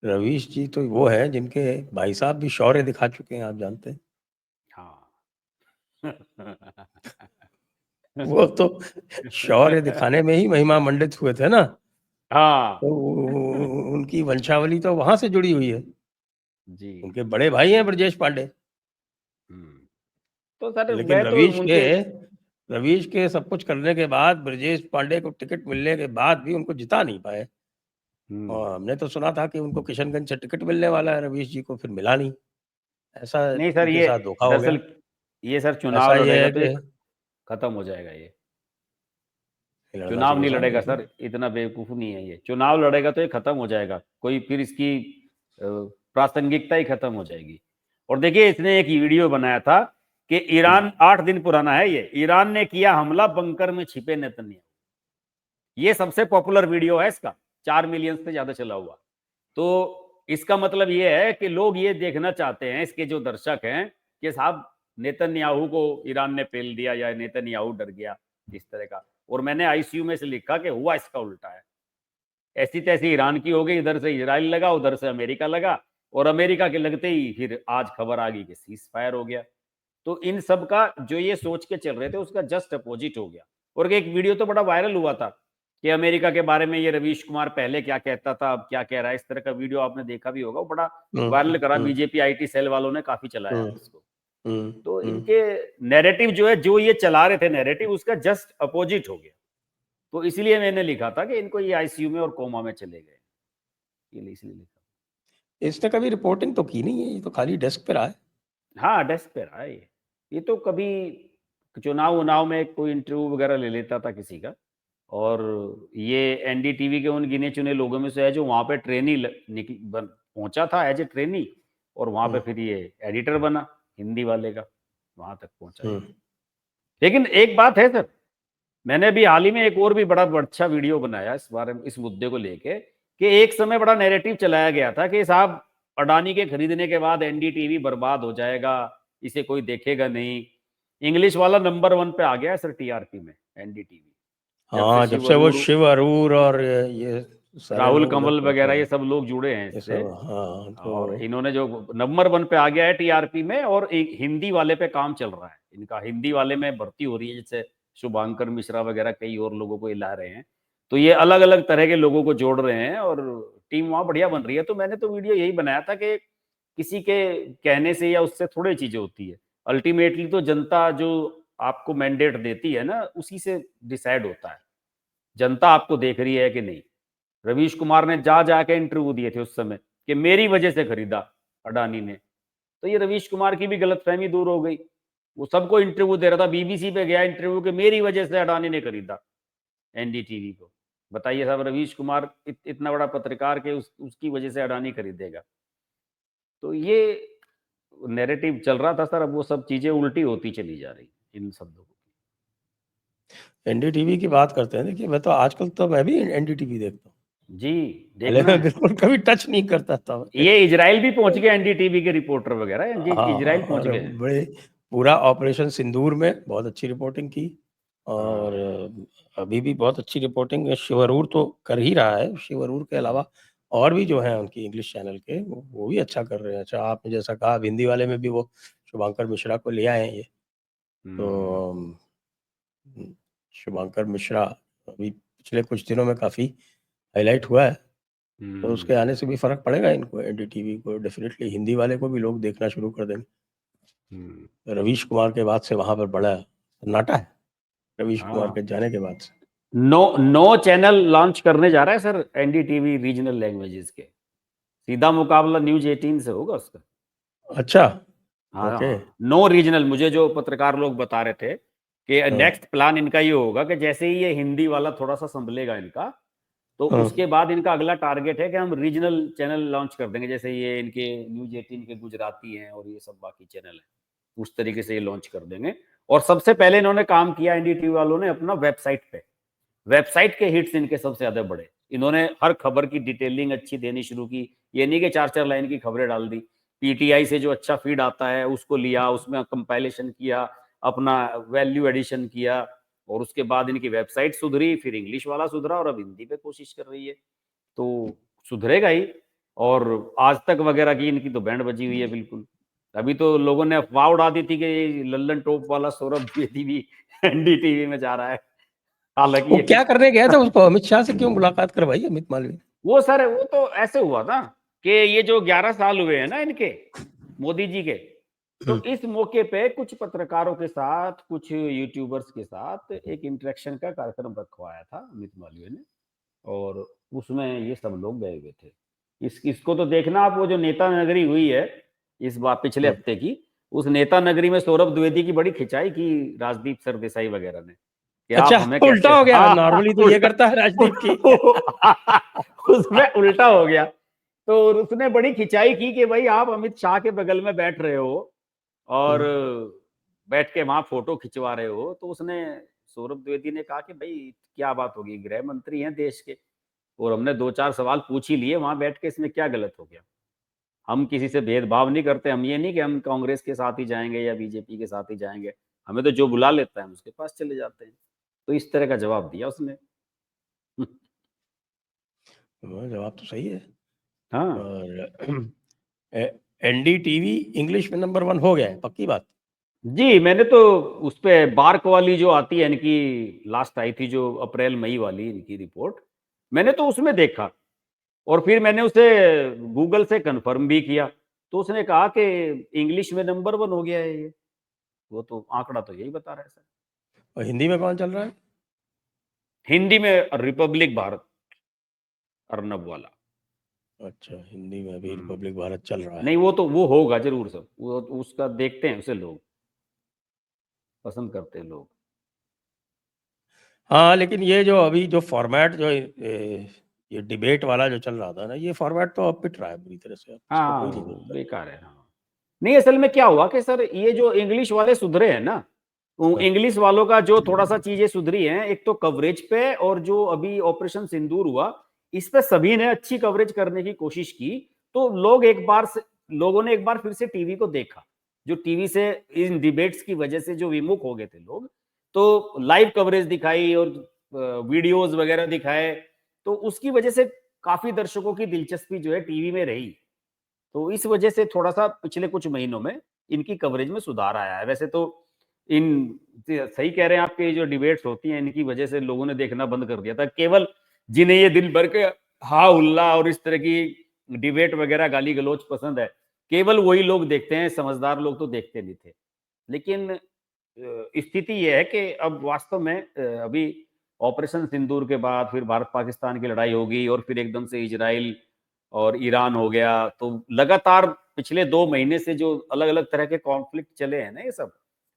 रवीश जी तो वो है जिनके भाई साहब भी शौर्य दिखा चुके हैं, आप जानते हैं। हाँ। वो तो शौर्य दिखाने में ही महिमा मंडित हुए थे ना। हाँ तो उनकी वंशावली तो वहां से जुड़ी हुई है। जी। उनके बड़े भाई हैं ब्रजेश पांडे। तो सर लेकिन मैं तो उनके रवीश के सब कुछ करने के बाद ब्रजेश पांडे को टिकट मिलने के बाद भी उनको जिता नहीं पाए। और हमने तो सुना था कि उनको किशनगंज से टिकट मिलने वाला है, रवीश जी को फिर मिला नहीं। ऐसा नहीं सर, उनके ये साथ धोखा हो गया। दरअसल ये सर ऐसा चुनाव ये लड़ेगा है तो ये कि खत्म हो जाएगा। ये लड़ना चुनाव चाहिए नहीं साहब, लड़ेगा बिल्कुल। सर, इतना बेवकूफ नहीं है ये। चुनाव लड़ेगा तो ये खत्म हो जाएगा, कोई फिर इसकी प्रासंगिकता ही खत्म हो जाएगी। और देखिए इसने एक वीडियो बनाया था कि ईरान, 8 दिन पुराना है ये, ईरान ने किया हमला बंकर में छिपे नेतन्याहू। ये सबसे पॉपुलर वीडियो है इसका, 4 मिलियन से ज्यादा चला हुआ। तो इसका मतलब ये है कि लोग ये देखना चाहते हैं, इसके जो दर्शक हैं, कि साहब नेतन्याहू को ईरान ने पेल दिया या नेतन्याहू डर गया, इस तरह का। और मैंने आईसीयू में से लिखा कि हुआ इसका उल्टा है। ऐसी तैसी ईरान की हो गई, इधर से इजराइल लगा, उधर से अमेरिका लगा, और अमेरिका के लगते ही फिर आज खबर आ गई कि सीज फायर हो गया। तो इन सब का जो ये सोच के चल रहे थे उसका जस्ट अपोजिट हो गया। और एक वीडियो तो बड़ा वायरल हुआ था कि अमेरिका के बारे में ये रवीश कुमार पहले क्या कहता था अब क्या कह रहा है, इस तरह का वीडियो आपने देखा भी होगा, वो बड़ा वायरल करा, बीजेपी आईटी सेल वालों ने काफी चलाया इसको। तो इनके नैरेटिव जो है, जो ये चला रहे थे नैरेटिव, उसका जस्ट अपोजिट हो गया। तो इसलिए मैंने लिखा था कि इनको ये आईसीयू में और कोमा में चले गए, ये इसलिए लिखा। इसने कभी रिपोर्टिंग तो की नहीं है, ये तो खाली डेस्क पे रहा है। हाँ डेस्क पे रहा है ये तो कभी चुनाव उनाव में कोई इंटरव्यू वगैरह ले लेता था किसी का। और ये एनडीटीवी के उन गिने चुने लोगों में से है जो वहां पे ट्रेनी पहुंचा था एज ए ट्रेनी, और वहां पे फिर ये एडिटर बना हिंदी वाले का, वहां तक पहुंचा ये। लेकिन एक बात है सर, मैंने अभी हाल ही में एक और भी बड़ा अच्छा वीडियो बनाया इस बारे में, इस मुद्दे को लेके, कि एक समय बड़ा नैरेटिव चलाया गया था कि साहब अडानी के खरीदने के बाद एनडीटीवी बर्बाद हो जाएगा, इसे कोई देखेगा नहीं। इंग्लिश वाला नंबर 1 पे आ गया है सर टीआरपी में एनडीटीवी, हाँ, जब से वो शिव अरूर और ये सारे राहुल लोग कंवल जब वगैरह ये सब लोग जुड़े हैं ये इससे। सब, हाँ, और तो इन्होंने जो नंबर 1 पे आ गया है टीआरपी में, और एक हिंदी वाले पे काम चल रहा है इनका, हिंदी वाले में भर्ती हो रही है, जैसे शुभांकर मिश्रा वगैरह कई और लोगों को ये ला रहे हैं। तो ये अलग अलग तरह के लोगों को जोड़ रहे हैं और टीम वहां बढ़िया बन रही है। तो मैंने तो वीडियो यही बनाया था कि किसी के कहने से या उससे थोड़ी चीजें होती है, अल्टीमेटली तो जनता जो आपको मैंडेट देती है ना, उसी से डिसाइड होता है जनता आपको देख रही है कि नहीं। रवीश कुमार ने जा जाके इंटरव्यू दिए थे उस समय कि मेरी वजह से खरीदा अडानी ने। तो ये रवीश कुमार की भी गलतफहमी दूर हो गई, वो सबको इंटरव्यू दे रहा था, बीबीसी पे गया इंटरव्यू के मेरी वजह से अडानी ने खरीदा एनडीटीवी को। बताइए साहब, रवीश कुमार इतना बड़ा पत्रकार के उसकी वजह से अडानी खरीदेगा। तो ये नैरेटिव चल रहा था सर, अब वो सब चीजें उल्टी होती चली जा रही इन शब्दों को। एनडीटीवी की बात करते हैं। देखिए, मैं तो आजकल तो मैं भी एनडीटीवी देखता हूँ। जी पहले देखना मैं है। बिल्कुल कभी टच नहीं करता था। ये इजराइल भी पहुंच गए एनडीटीवी के रिपोर्टर वगैरह, इजराइल हाँ, पहुंच और गए हैं। बड़े पूरा ऑपरेशन सिंदूर में बहुत अच्छी रिपोर्टिंग की। और हाँ अभी भी बहुत अच्छी रिपोर्टिंग शिव अरूर तो कर ही रहा है। शिव अरूर के अलावा और भी जो हैं उनकी इंग्लिश चैनल के, वो भी अच्छा कर रहे हैं। अच्छा, आपने जैसा कहा, हिंदी वाले में भी वो शुभंकर मिश्रा को ले आए हैं ये। तो शुभंकर मिश्रा अभी पिछले कुछ दिनों में काफ़ी हाईलाइट हुआ है। तो उसके आने से भी फर्क पड़ेगा इनको, एनडीटीवी को। डेफिनेटली हिंदी वाले को भी लोग देखना शुरू कर देंगे। रवीश कुमार के बाद से वहां पर बड़ा सन्नाटा है, रवीश कुमार के जाने के बाद से। नो चैनल लॉन्च करने जा रहा है सर एनडीटीवी रीजनल लैंग्वेजेस के, सीधा मुकाबला न्यूज 18 से होगा उसका। अच्छा, ओके। हाँ, नो रीजनल, मुझे जो पत्रकार लोग बता रहे थे कि नेक्स्ट प्लान इनका ये होगा कि जैसे ही ये हिंदी वाला थोड़ा सा संभलेगा इनका, तो उसके बाद इनका अगला टारगेट है कि हम रीजनल चैनल लॉन्च कर देंगे, जैसे ये इनके न्यूज 18 के गुजराती हैं और ये सब बाकी चैनल हैं, उस तरीके से ये लॉन्च कर देंगे। और सबसे पहले इन्होंने काम किया एनडीटीवी वालों ने अपना वेबसाइट पे, वेबसाइट के हिट्स इनके सबसे ज्यादा बड़े। इन्होंने हर खबर की डिटेलिंग अच्छी देनी शुरू की, ये नहीं कि 4-4 लाइन की खबरें डाल दी। पीटीआई से जो अच्छा फीड आता है उसको लिया, उसमें कंपाइलेशन किया, अपना वैल्यू एडिशन किया, और उसके बाद इनकी वेबसाइट सुधरी, फिर इंग्लिश वाला सुधरा, और अब हिंदी पे कोशिश कर रही है। तो सुधरेगा ही। और आज तक वगैरह की इनकी तो बैंड बजी हुई है बिल्कुल। अभी तो लोगों ने अफवाह उड़ा दी थी कि लल्लन टॉप वाला सौरभ द्विवेदी भी एनडीटीवी में जा रहा है, हालांकि वो ये क्या करने गया था? उसको अमित शाह से क्यों मुलाकात करवाई अमित मालवीय ने? वो सर वो तो ऐसे हुआ था कि ये जो 11 साल हुए हैं ना इनके मोदी जी के, तो इस मौके पे कुछ पत्रकारों के साथ, कुछ यूट्यूबर्स के साथ एक इंटरेक्शन का कार्यक्रम रखवाया था अमित मालवीय ने, और उसमें ये सब लोग गए हुए थे। इसको तो देखना आप, वो जो नेता नगरी हुई है इस बार पिछले हफ्ते की, उस नेता नगरी में सौरभ द्विवेदी की बड़ी खिंचाई की राजदीप सरदेसाई वगैरह ने कि आप अच्छा, हमें कैसे, उल्टा हो गया। हाँ, नॉर्मली तो ये करता है राजदीप की। उसमें उल्टा हो गया। तो उसने बड़ी खिंचाई की कि भाई आप अमित शाह के बगल में बैठ रहे हो और बैठ के वहां फोटो खिंचवा रहे हो, तो उसने, सौरभ द्विवेदी ने कहा कि भाई क्या बात होगी, गृह मंत्री हैं देश के, और हमने 2-4 सवाल पूछ ही लिए वहां बैठ के, इसमें क्या गलत हो गया। हम किसी से भेदभाव नहीं करते, हम ये नहीं कि हम कांग्रेस के साथ ही जाएंगे या बीजेपी के साथ ही जाएंगे, हमें तो जो बुला लेता है हम उसके पास चले जाते हैं। तो इस तरह का जवाब दिया उसने। जवाब तो सही है। हाँ और एनडीटीवी इंग्लिश में नंबर 1 हो गया है, पक्की बात? जी, मैंने तो उस पे बार्क वाली जो आती है इनकी, लास्ट आई थी जो अप्रैल मई वाली इनकी रिपोर्ट, मैंने तो उसमें देखा, और फिर मैंने उसे गूगल से कंफर्म भी किया, तो उसने कहा कि इंग्लिश में नंबर 1 हो गया है ये। वो तो आंकड़ा तो यही बता रहा है सर। और हिंदी में कौन चल रहा है? हिंदी में रिपब्लिक भारत, अर्नब वाला। अच्छा, हिंदी में अभी रिपब्लिक भारत चल रहा है। नहीं वो तो वो होगा जरूर सब, वो उसका देखते हैं, उसे लोग पसंद करते हैं लोग। हाँ, लेकिन ये जो अभी जो फॉर्मेट जो ये डिबेट वाला जो चल रहा था ना, ये फॉर्मेट तो अब पिट रहा है पूरी तरह से। अब इसको हाँ कोई नहीं देखता। बेकार है। हाँ नहीं, असल में क्या हुआ कि सर ये जो इंग्लिश वाले सुधरे हैं ना, तो हाँ। इंग्लिश वालों का जो थोड़ा सा चीजें सुधरी हैं, एक तो कवरेज पे, और जो अभी ऑपरेशन सिंदूर हुआ इस पे सभी ने अच्छी कवरेज करने की कोशिश की, तो लोगों ने एक बार फिर से टीवी को देखा, जो टीवी से इन डिबेट्स की वजह से जो विमुख हो गए थे लोग, तो लाइव कवरेज दिखाई और वीडियोस वगैरह दिखाए, तो उसकी वजह से काफी दर्शकों की दिलचस्पी जो है टीवी में रही। तो इस वजह से थोड़ा सा पिछले कुछ महीनों में इनकी कवरेज में सुधार आया है। वैसे तो इन सही कह रहे हैं आपके, जो डिबेट्स होती हैं इनकी वजह से लोगों ने देखना बंद कर दिया था। केवल जिन्हें ये दिन भर के हा हुल्ला और इस तरह की डिबेट वगैरह गाली गलौज पसंद है, केवल वही लोग देखते हैं, समझदार लोग तो देखते नहीं थे। लेकिन स्थिति ये है कि अब वास्तव में अभी ऑपरेशन सिंदूर के बाद फिर भारत पाकिस्तान की लड़ाई होगी, और फिर एकदम से इजराइल और ईरान हो गया, तो लगातार पिछले 2 महीने से जो अलग अलग तरह के कॉन्फ्लिक्ट चले हैं ना, ये सब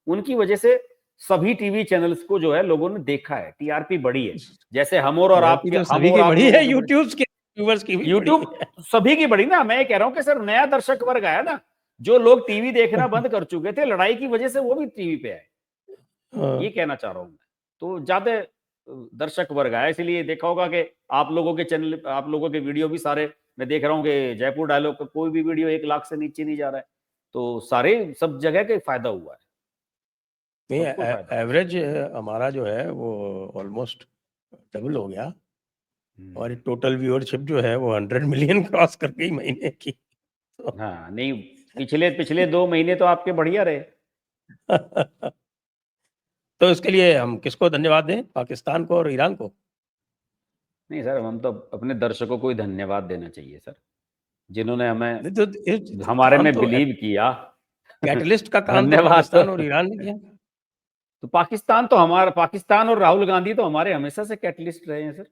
उनकी वजह से सभी टीवी चैनल्स को जो है लोगों ने देखा है, टीआरपी बढ़ी है। जैसे टीआरपी तो हम सभी और की आप बड़ी लोगों है, की बढ़ी, यूट्यूब के व्यूअर्स की भी बड़ी यूट्यूब है। सभी की बढ़ी ना। मैं ये कह रहा हूं कि सर नया दर्शक वर्ग आया ना, जो लोग टीवी देखना बंद कर चुके थे लड़ाई की वजह से, वो भी टीवी पे आए, हाँ। ये कहना चाह रहा हूं मैं। तो ज्यादा दर्शक वर्ग आया, इसलिए देखा होगा कि आप लोगों के चैनल, आप लोगों के वीडियो भी सारे, मैं देख रहा हूँ कि जयपुर डायलॉग का कोई भी वीडियो 1 लाख से नीचे नहीं जा रहा है, तो सारे सब जगह के फायदा हुआ है, नहीं, सबको फायदा हुआ एवरेज हमारा जो है वो ऑलमोस्ट डबल हो गया, है। और टोटल व्यूअरशिप जो है वो 100 मिलियन क्रॉस कर गई महीने की। हाँ नहीं, पिछले पिछले 2 महीने तो आपके बढ़िया रहे। तो इसके लिए हम किसको धन्यवाद दें, पाकिस्तान को और ईरान को? नहीं सर, हम तो अपने दर्शकों को ही धन्यवाद देना चाहिए सर, जिन्होंने हमें, नहीं तो हमारे काम में तो बिलीव किया। कैटलिस्ट का काम तो धन्यवाद तो, पाकिस्तान और ईरान ने किया। तो पाकिस्तान तो हमारा, पाकिस्तान और राहुल गांधी तो हमारे हमेशा से कैटलिस्ट रहे हैं सर।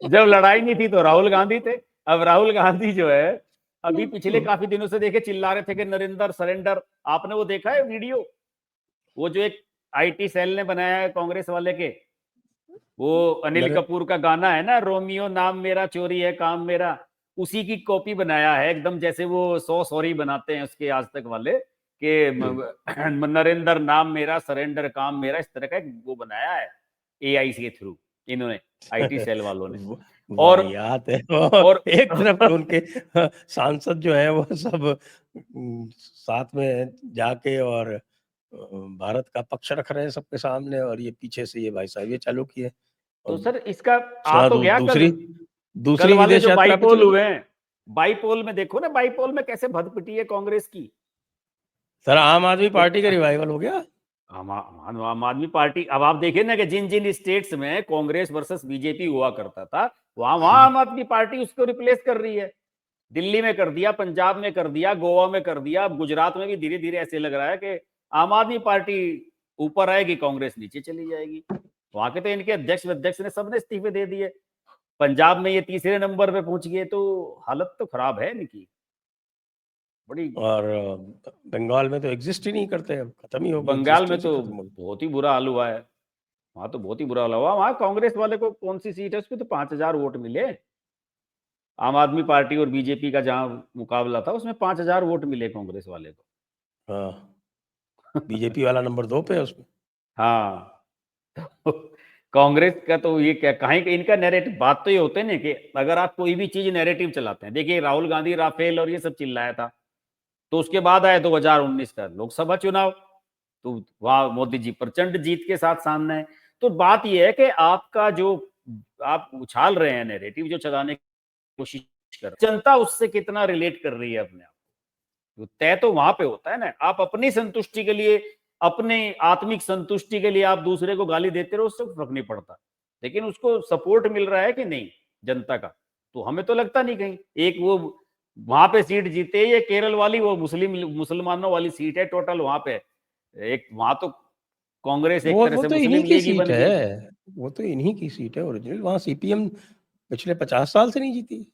जब लड़ाई नहीं थी तो राहुल गांधी थे, अब राहुल गांधी जो है अभी पिछले काफी दिनों से देखे चिल्ला रहे थे कि नरेंद्र सरेंडर। आपने वो देखा है वीडियो, वो जो एक आईटी सेल ने बनाया है कांग्रेस वाले के, वो अनिल नरे- कपूर का गाना है ना, रोमियो नाम मेरा चोरी है काम मेरा, उसी की कॉपी बनाया है एकदम, जैसे वो सॉरी बनाते हैं उसके आज तक वाले कि नरेंद्र नाम मेरा सरेंडर काम मेरा, इस तरह का एक वो बनाया है एआई के थ्रू इन्होंने, आईटी सेल वालों ने। और वाहियात है। और एक तरफ तो उनके सांसद जो है वो सब साथ में जाके और भारत का पक्ष रख रहे हैं सबके सामने, और ये पीछे से ये भाई साहब ये चालू किए, तो सर इसका आ उसके तो बाद गया दूसरी कल दूसरी वाले विदेश जो यात्रा पे बाईपोल चले गए। हुए हैं, बाईपोल में देखो ना, बाईपोल में कैसे भद पिटी है कांग्रेस की। सर आम आदमी तो पार्टी का रिवाइवल हो गया। आम आदमी पार्टी, अब आप देखिए ना कि जिन जिन स्टेट्स में कांग्रेस वर्सेस बीजेपी हुआ करता था, वहां वहां आम आदमी पार्टी उसको रिप्लेस कर रही है। दिल्ली में कर दिया, पंजाब में कर दिया, गोवा में कर दिया, अब गुजरात में भी धीरे धीरे ऐसे लग रहा है कि आम आदमी पार्टी ऊपर आएगी, कांग्रेस नीचे चली जाएगी। वहां के तो इनके अध्यक्ष ने सबने इस्तीफे दे दिए। पंजाब में ये तीसरे नंबर पे पहुंच गए, तो हालत तो खराब है इनकी बड़ी। और बंगाल में तो एग्जिस्ट ही नहीं करते, अब खत्म ही हो गए, बंगाल में एग्जिस्टेंस ही तो खत्म हो गई। बहुत ही बुरा हाल हुआ है, वहां तो बहुत ही बुरा हाल हुआ। वहां कांग्रेस वाले को कौन सी सीट है, उसमें तो 5,000 वोट मिले। आम आदमी पार्टी और बीजेपी का जहां मुकाबला था, उसमें 5,000 वोट मिले कांग्रेस वाले को। हाँ, बीजेपी वाला नंबर 2 पे है उसमें। हाँ, तो कांग्रेस का तो ये क्या कहीं का इनका नैरेटिव, बात तो ये होते हैं ना कि अगर आप कोई भी चीज नैरेटिव चलाते हैं, देखिए राहुल गांधी राफेल और ये सब चिल्लाया था, तो उसके बाद आया 2019 का लोकसभा चुनाव, तो वहां मोदी जी प्रचंड जीत के साथ सामने है। तो बात यह है कि आपका जो आप उछाल रहे हैं नैरेटिव, जो चलाने की कोशिश कर रहे हैं, जनता उससे कितना रिलेट कर रही है अपने आप को, तो तय तो वहां पे होता है ना। आप अपनी संतुष्टि के लिए, अपने आत्मिक संतुष्टि के लिए आप दूसरे को गाली देते रहो, उससे फर्क नहीं पड़ता, लेकिन उसको सपोर्ट मिल रहा है कि नहीं जनता का, तो हमें तो लगता नहीं कहीं। एक वो वहां पे सीट जीते, ये केरल वाली वो मुसलमानों वाली सीट है टोटल वहां पे, एक वहां तो कांग्रेस एक तरह वो से तो इन्हीं मुस्लिम की लीग ही सीट बन गई। है, वो तो इन्हीं की सीट है ओरिजिनल। वहाँ सीपीएम पिछले 50 साल से नहीं जीती।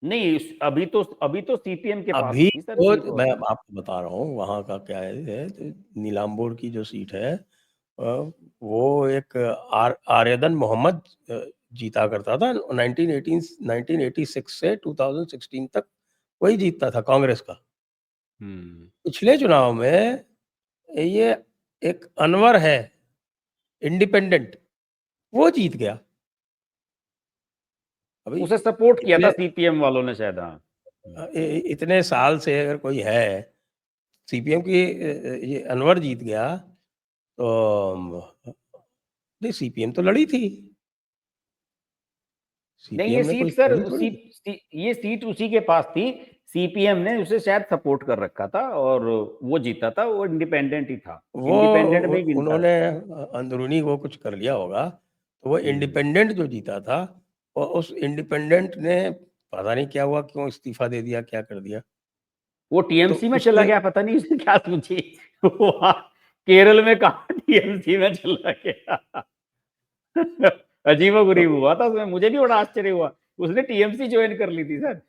नहीं, अभी तो सीपीएम के पास अभी थी सर तो सीट मैं और। आपको बता रहा हूँ वहाँ का क्या है, तो नीलाम्बोर की जो सीट है, वो एक आर्यदन मोहम्मद जीता करता था 1986 से 2016 तक, वही जीतता था कांग्रेस का। पिछले चुनाव में ये एक अनवर है इंडिपेंडेंट, वो जीत गया। अभी उसे सपोर्ट किया था इतने सीपीएम वालों ने शायद, हाँ। इतने साल से अगर कोई है सीपीएम की, ये अनवर जीत गया, तो नहीं, सीपीएम तो लड़ी थी, नहीं, ये सीपीएम ने सीट कोई सर छोड़ी थोड़ी थी। ये सीट उसी के पास थी, सीपीएम ने उसे शायद सपोर्ट कर रखा था और वो जीता था, वो इंडिपेंडेंट ही था, वो इंडिपेंडेंट में ही गिनता उन्होंने है। अंदरूनी वो कुछ कर लिया होगा, तो वो हम्म। इंडिपेंडेंट जो जीता था, और उस इंडिपेंडेंट ने पता नहीं क्या हुआ, क्यों इस्तीफा दे दिया, क्या कर दिया, वो तो टीएमसी में चला उसने गया, पता नहीं उसने क्या सोची। वहाँ केरल में कहा टीएमसी में चला गया। अजीबो तो गरीब हुआ था उसमें, मुझे भी बड़ा आश्चर्य हुआ, उसने टीएमसी ज्वाइन कर ली थी सर।